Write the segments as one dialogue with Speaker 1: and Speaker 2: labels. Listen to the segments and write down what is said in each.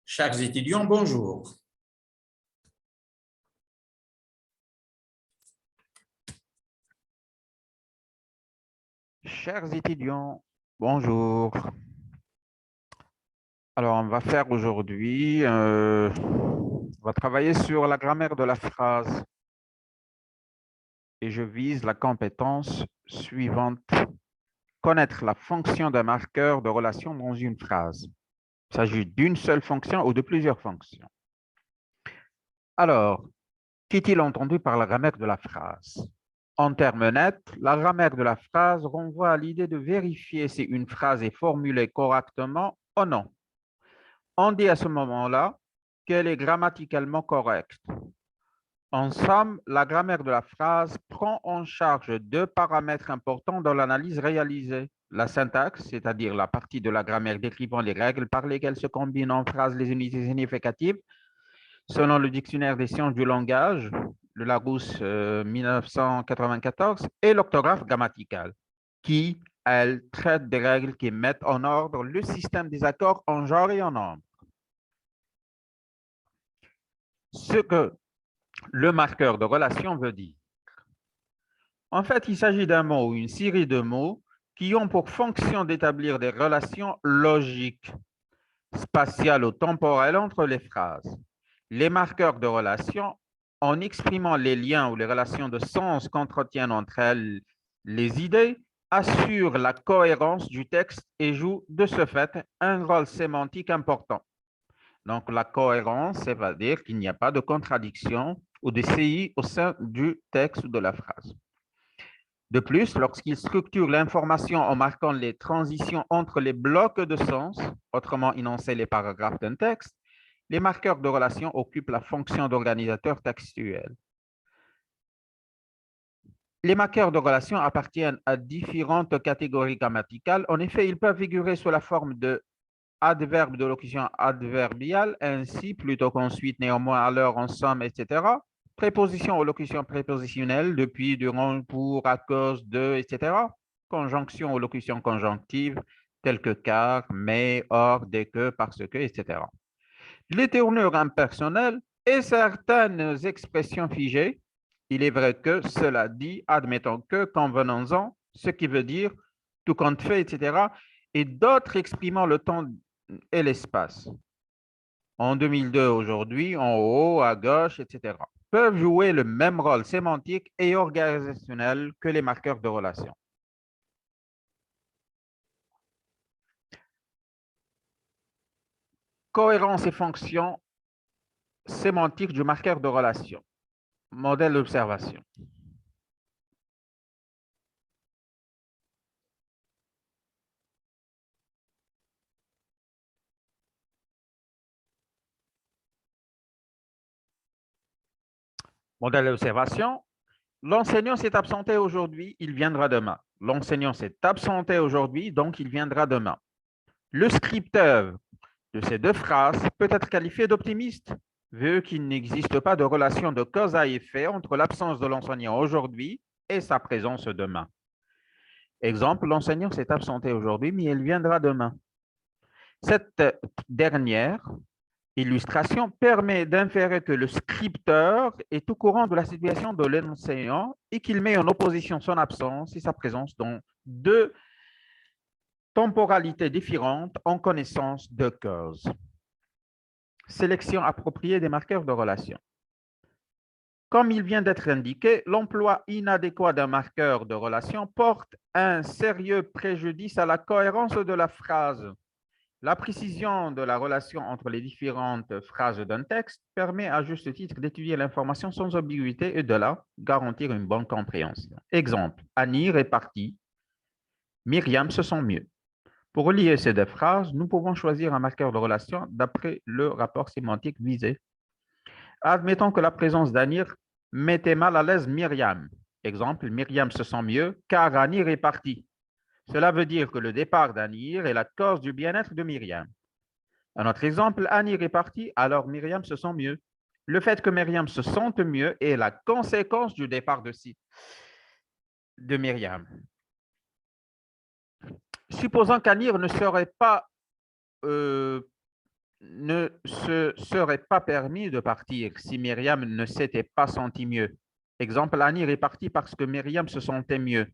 Speaker 1: Chers étudiants, bonjour.
Speaker 2: Chers étudiants, bonjour. Alors, on va faire aujourd'hui, on va travailler sur la grammaire de la phrase. Et je vise la compétence suivante. Connaître la fonction d'un marqueur de relation dans une phrase. Il s'agit d'une seule fonction ou de plusieurs fonctions. Alors, qu'est-il entendu par la grammaire de la phrase? En termes nets, la grammaire de la phrase renvoie à l'idée de vérifier si une phrase est formulée correctement ou non. On dit à ce moment-là qu'elle est grammaticalement correcte. En somme, la grammaire de la phrase prend en charge deux paramètres importants dans l'analyse réalisée. La syntaxe, c'est-à-dire la partie de la grammaire décrivant les règles par lesquelles se combinent en phrase les unités significatives, selon le dictionnaire des sciences du langage, le Larousse 1994, et l'orthographe grammaticale, qui, elle, traite des règles qui mettent en ordre le système des accords en genre et en nombre. Ce que le marqueur de relation veut dire. En fait, il s'agit d'un mot ou une série de mots qui ont pour fonction d'établir des relations logiques, spatiales ou temporelles entre les phrases. Les marqueurs de relation, en exprimant les liens ou les relations de sens qu'entretiennent entre elles les idées, assurent la cohérence du texte et jouent de ce fait un rôle sémantique important. Donc, la cohérence, ça veut dire qu'il n'y a pas de contradiction ou de CI au sein du texte ou de la phrase. De plus, lorsqu'il structure l'information en marquant les transitions entre les blocs de sens, autrement énoncés les paragraphes d'un texte, les marqueurs de relation occupent la fonction d'organisateur textuel. Les marqueurs de relation appartiennent à différentes catégories grammaticales. En effet, ils peuvent figurer sous la forme de adverbe de locution adverbiale, ainsi, plutôt qu'ensuite, néanmoins, à l'heure, en somme, etc. Préposition aux locutions prépositionnelles, depuis, durant, pour, à cause de, etc. Conjonction aux locutions conjonctives, telles que car, mais, or, dès que, parce que, etc. Les tournures impersonnelles et certaines expressions figées. Il est vrai que cela dit, admettons que, convenons-en, ce qui veut dire tout compte fait, etc. Et d'autres exprimant le temps et l'espace. En 2002, aujourd'hui, en haut, à gauche, etc. peuvent jouer le même rôle sémantique et organisationnel que les marqueurs de relation. Cohérence et fonction sémantique du marqueur de relation. Modèle d'observation. Modèle d'observation. L'enseignant s'est absenté aujourd'hui, il viendra demain. L'enseignant s'est absenté aujourd'hui, donc il viendra demain. Le scripteur de ces deux phrases peut être qualifié d'optimiste, vu qu'il n'existe pas de relation de cause à effet entre l'absence de l'enseignant aujourd'hui et sa présence demain. Exemple, l'enseignant s'est absenté aujourd'hui, mais il viendra demain. Cette dernière illustration permet d'inférer que le scripteur est au courant de la situation de l'enseignant et qu'il met en opposition son absence et sa présence dans deux temporalités différentes en connaissance de cause. Sélection appropriée des marqueurs de relation. Comme il vient d'être indiqué, l'emploi inadéquat d'un marqueur de relation porte un sérieux préjudice à la cohérence de la phrase. La précision de la relation entre les différentes phrases d'un texte permet à juste titre d'étudier l'information sans ambiguïté et de là garantir une bonne compréhension. Exemple, Annie est partie, Myriam se sent mieux. Pour relier ces deux phrases, nous pouvons choisir un marqueur de relation d'après le rapport sémantique visé. Admettons que la présence d'Anir mettait mal à l'aise Myriam. Exemple, Myriam se sent mieux car Anir est partie. Cela veut dire que le départ d'Anir est la cause du bien-être de Myriam. Un autre exemple, Anir est partie, alors Myriam se sent mieux. Le fait que Myriam se sente mieux est la conséquence du départ de Myriam. Supposons qu'Anir ne se serait pas permis de partir si Myriam ne s'était pas sentie mieux. Exemple, Anir est parti parce que Myriam se sentait mieux.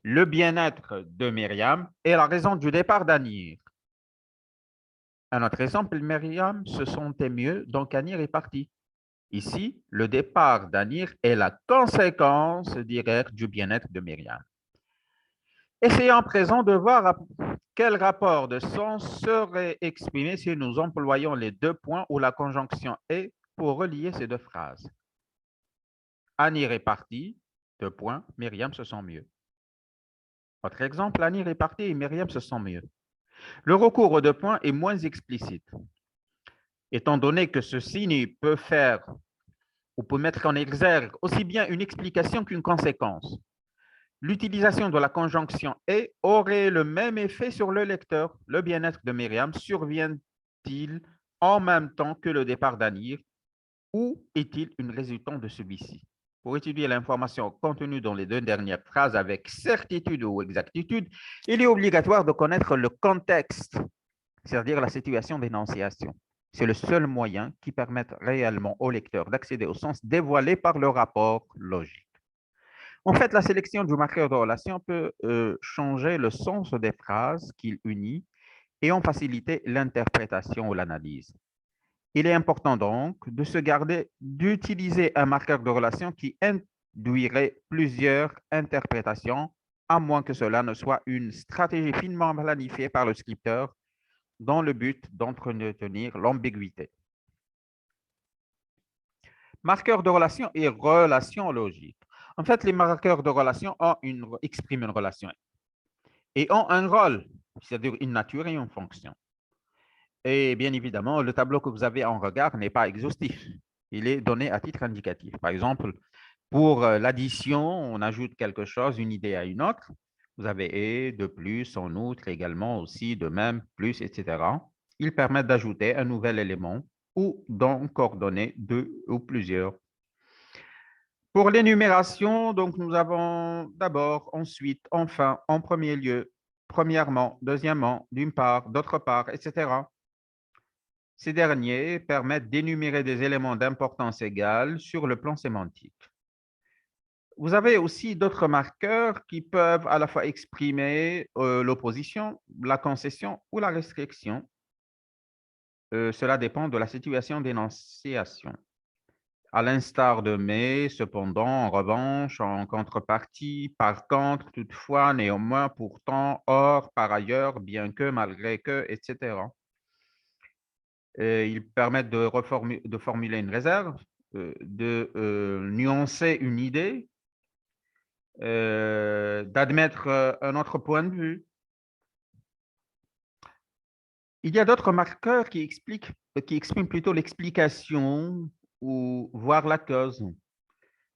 Speaker 2: Le bien-être de Myriam est la raison du départ d'Anir. Un autre exemple, Myriam se sentait mieux, donc Anir est parti. Ici, le départ d'Anir est la conséquence directe du bien-être de Myriam. Essayons à présent de voir quel rapport de sens serait exprimé si nous employons les deux points ou la conjonction « et » pour relier ces deux phrases. Anir est parti, deux points, Myriam se sent mieux. Autre exemple, Anir est parti et Myriam se sent mieux. Le recours aux deux points est moins explicite, étant donné que ce signe peut faire ou peut mettre en exergue aussi bien une explication qu'une conséquence. L'utilisation de la conjonction « et » aurait le même effet sur le lecteur. Le bien-être de Myriam survient-il en même temps que le départ d'Anir ou est-il une résultante de celui-ci? Pour étudier l'information contenue dans les deux dernières phrases avec certitude ou exactitude, il est obligatoire de connaître le contexte, c'est-à-dire la situation d'énonciation. C'est le seul moyen qui permette réellement au lecteur d'accéder au sens dévoilé par le rapport logique. En fait, la sélection du marqueur de relation peut changer le sens des phrases qu'il unit et en faciliter l'interprétation ou l'analyse. Il est important donc de se garder d'utiliser un marqueur de relation qui induirait plusieurs interprétations, à moins que cela ne soit une stratégie finement planifiée par le scripteur dans le but d'entretenir l'ambiguïté. Marqueurs de relation et relations logiques. En fait, les marqueurs de relation expriment une relation et ont un rôle, c'est-à-dire une nature et une fonction. Et bien évidemment, le tableau que vous avez en regard n'est pas exhaustif. Il est donné à titre indicatif. Par exemple, pour l'addition, on ajoute quelque chose, une idée à une autre. Vous avez et, de plus, en outre, également aussi, de même, plus, etc. Ils permettent d'ajouter un nouvel élément ou d'en coordonner deux ou plusieurs. Pour l'énumération, donc nous avons d'abord, ensuite, enfin, en premier lieu, premièrement, deuxièmement, d'une part, d'autre part, etc. Ces derniers permettent d'énumérer des éléments d'importance égale sur le plan sémantique. Vous avez aussi d'autres marqueurs qui peuvent à la fois exprimer l'opposition, la concession ou la restriction. Cela dépend de la situation d'énonciation. À l'instar de mais, cependant, en revanche, en contrepartie, par contre, toutefois, néanmoins, pourtant, or, par ailleurs, bien que, malgré que, etc. Ils permettent de formuler une réserve, de nuancer une idée, d'admettre un autre point de vue. Il y a d'autres marqueurs qui expriment plutôt l'explication ou voire la cause.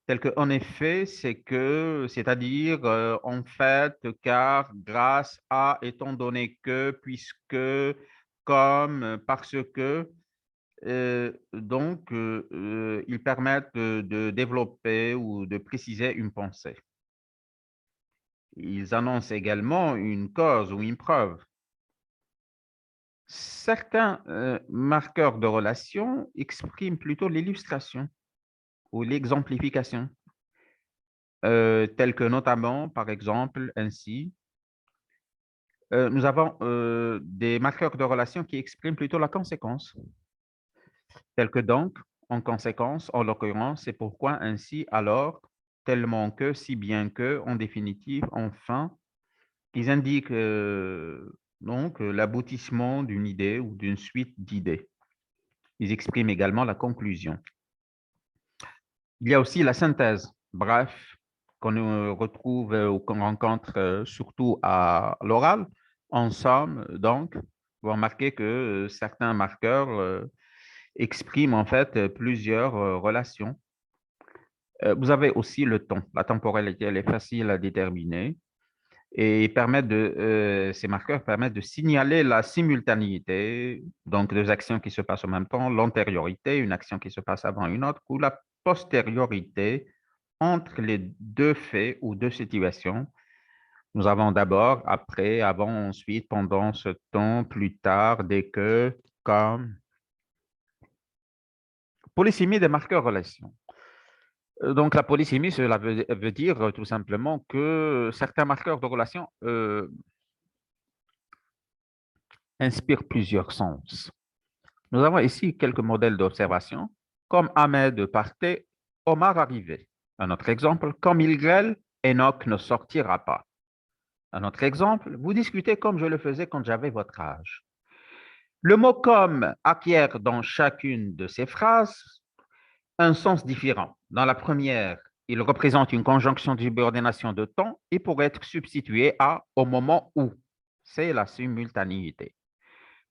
Speaker 2: Tel que, en effet, c'est-à-dire, en fait, car, grâce à, étant donné que, puisque, comme, parce que, donc, ils permettent de développer ou de préciser une pensée. Ils annoncent également une cause ou une preuve. Certains marqueurs de relation expriment plutôt l'illustration ou l'exemplification. Tels que notamment, par exemple, ainsi, nous avons des marqueurs de relation qui expriment plutôt la conséquence, tels que donc, en conséquence, en l'occurrence, c'est pourquoi, ainsi, alors, tellement que, si bien que, en définitive, enfin, ils indiquent donc l'aboutissement d'une idée ou d'une suite d'idées. Ils expriment également la conclusion. Il y a aussi la synthèse, bref, qu'on retrouve ou qu'on rencontre surtout à l'oral. En somme, donc, vous remarquez que certains marqueurs expriment en fait plusieurs relations. Vous avez aussi le temps. La temporalité, elle est facile à déterminer et ces marqueurs permettent de signaler la simultanéité, donc deux actions qui se passent en même temps, l'antériorité, une action qui se passe avant une autre, ou la postériorité entre les deux faits ou deux situations, Nous avons d'abord, après, avant, ensuite, pendant, ce temps, plus tard, dès que, comme. Polysémie des marqueurs relations. Donc, la polysémie, cela veut dire tout simplement que certains marqueurs de relation inspirent plusieurs sens. Nous avons ici quelques modèles d'observation, comme Ahmed partait, Omar arrivait. Un autre exemple, comme il grêle, Enoch ne sortira pas. Un autre exemple, vous discutez comme je le faisais quand j'avais votre âge. Le mot comme acquiert dans chacune de ces phrases un sens différent. Dans la première, il représente une conjonction de subordination de temps et pourrait être substitué à au moment où. C'est la simultanéité.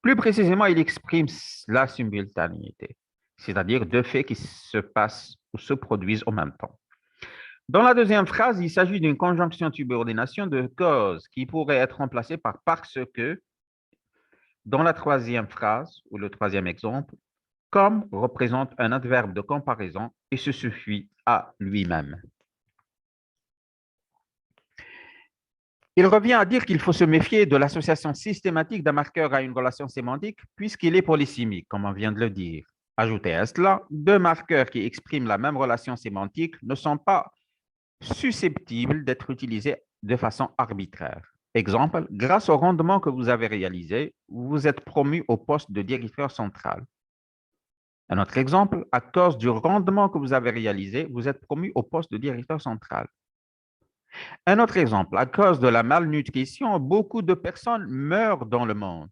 Speaker 2: Plus précisément, il exprime la simultanéité, c'est-à-dire deux faits qui se passent ou se produisent en même temps. Dans la deuxième phrase, il s'agit d'une conjonction de subordination de cause qui pourrait être remplacée par parce que. Dans la troisième phrase ou le troisième exemple, comme représente un adverbe de comparaison et se suffit à lui-même. Il revient à dire qu'il faut se méfier de l'association systématique d'un marqueur à une relation sémantique puisqu'il est polysémique, comme on vient de le dire. Ajoutez à cela, deux marqueurs qui expriment la même relation sémantique ne sont pas susceptibles d'être utilisés de façon arbitraire. Exemple, grâce au rendement que vous avez réalisé, vous êtes promu au poste de directeur central. Un autre exemple, à cause du rendement que vous avez réalisé, vous êtes promu au poste de directeur central. Un autre exemple, à cause de la malnutrition, beaucoup de personnes meurent dans le monde.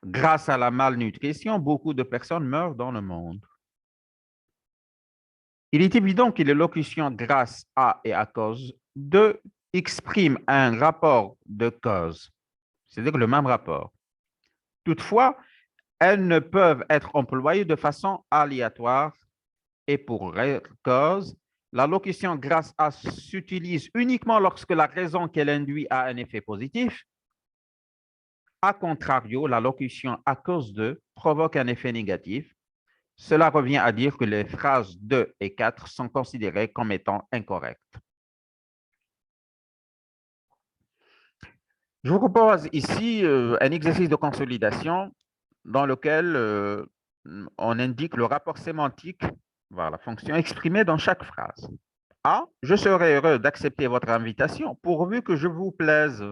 Speaker 2: Grâce à la malnutrition, beaucoup de personnes meurent dans le monde. Il est évident que les locutions grâce à et à cause de expriment un rapport de cause, c'est-à-dire le même rapport. Toutefois, elles ne peuvent être employées de façon aléatoire et pour cause, la locution grâce à s'utilise uniquement lorsque la raison qu'elle induit a un effet positif. A contrario, la locution à cause de provoque un effet négatif. Cela revient à dire que les phrases 2 et 4 sont considérées comme étant incorrectes. Je vous propose ici un exercice de consolidation dans lequel on indique le rapport sémantique vers la fonction exprimée dans chaque phrase. A, je serais heureux d'accepter votre invitation pourvu que je vous plaise.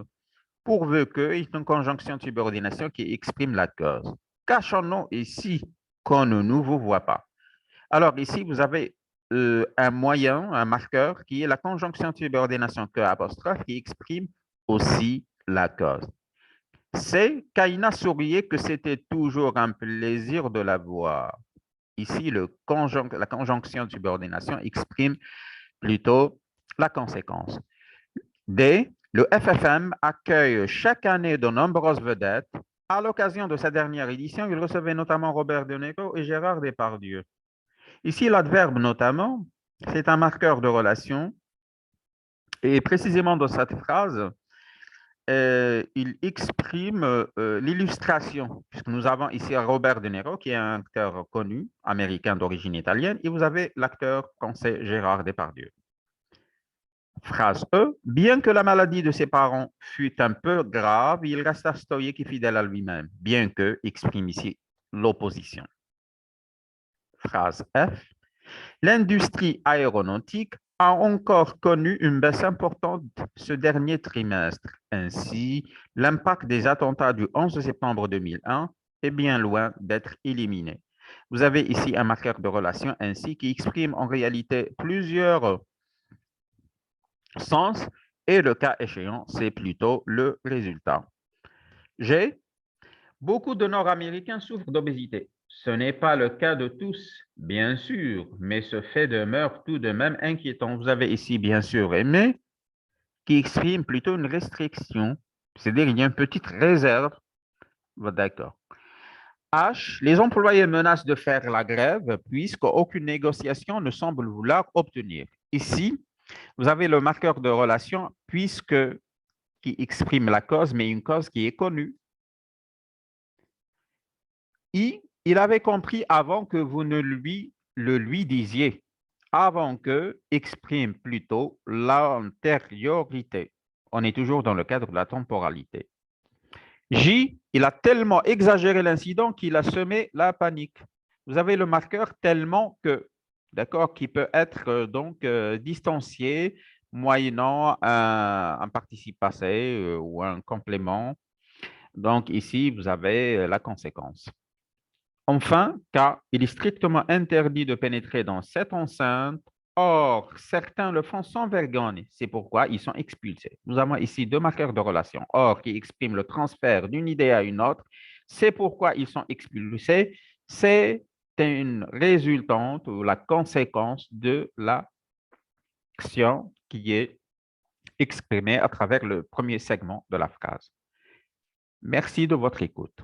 Speaker 2: Pourvu que est une conjonction de subordination qui exprime la cause. Cachons-nous ici qu'on ne nous vous voit pas. Alors ici, vous avez un moyen, un marqueur qui est la conjonction de subordination que apostrophe qui exprime aussi la cause. C'est Kaina souriait que c'était toujours un plaisir de la voir. Ici, la conjonction de subordination exprime plutôt la conséquence. D, le FFM accueille chaque année de nombreuses vedettes. À l'occasion de sa dernière édition, il recevait notamment Robert De Niro et Gérard Depardieu. Ici, l'adverbe notamment, c'est un marqueur de relation. Et précisément dans cette phrase, il exprime l'illustration, puisque nous avons ici Robert De Niro, qui est un acteur connu, américain d'origine italienne, et vous avez l'acteur français Gérard Depardieu. Phrase E, bien que la maladie de ses parents fût un peu grave, il resta stoïque et fidèle à lui-même, bien que exprime ici l'opposition. Phrase F, l'industrie aéronautique a encore connu une baisse importante ce dernier trimestre. Ainsi, l'impact des attentats du 11 septembre 2001 est bien loin d'être éliminé. Vous avez ici un marqueur de relation ainsi qui exprime en réalité plusieurs sens et le cas échéant, c'est plutôt le résultat. G. Beaucoup de Nord-Américains souffrent d'obésité. Ce n'est pas le cas de tous, bien sûr, mais ce fait demeure tout de même inquiétant. Vous avez ici, bien sûr, mais qui exprime plutôt une restriction, c'est-à-dire il y a une petite réserve. D'accord. H. Les employés menacent de faire la grève puisqu'aucune négociation ne semble vouloir obtenir. Ici, vous avez le marqueur de relation puisque qui exprime la cause, mais une cause qui est connue. I, il avait compris avant que vous ne le lui disiez. Avant que exprime plutôt l'antériorité. On est toujours dans le cadre de la temporalité. J, il a tellement exagéré l'incident qu'il a semé la panique. Vous avez le marqueur tellement que, d'accord, qui peut être distancié moyennant un participe passé ou un complément. Donc ici, vous avez la conséquence. Enfin, K, il est strictement interdit de pénétrer dans cette enceinte. Or, certains le font sans vergogne. C'est pourquoi ils sont expulsés. Nous avons ici deux marqueurs de relation. Or, qui expriment le transfert d'une idée à une autre. C'est pourquoi ils sont expulsés. C'est une résultante ou la conséquence de l'action qui est exprimée à travers le premier segment de la phrase. Merci de votre écoute.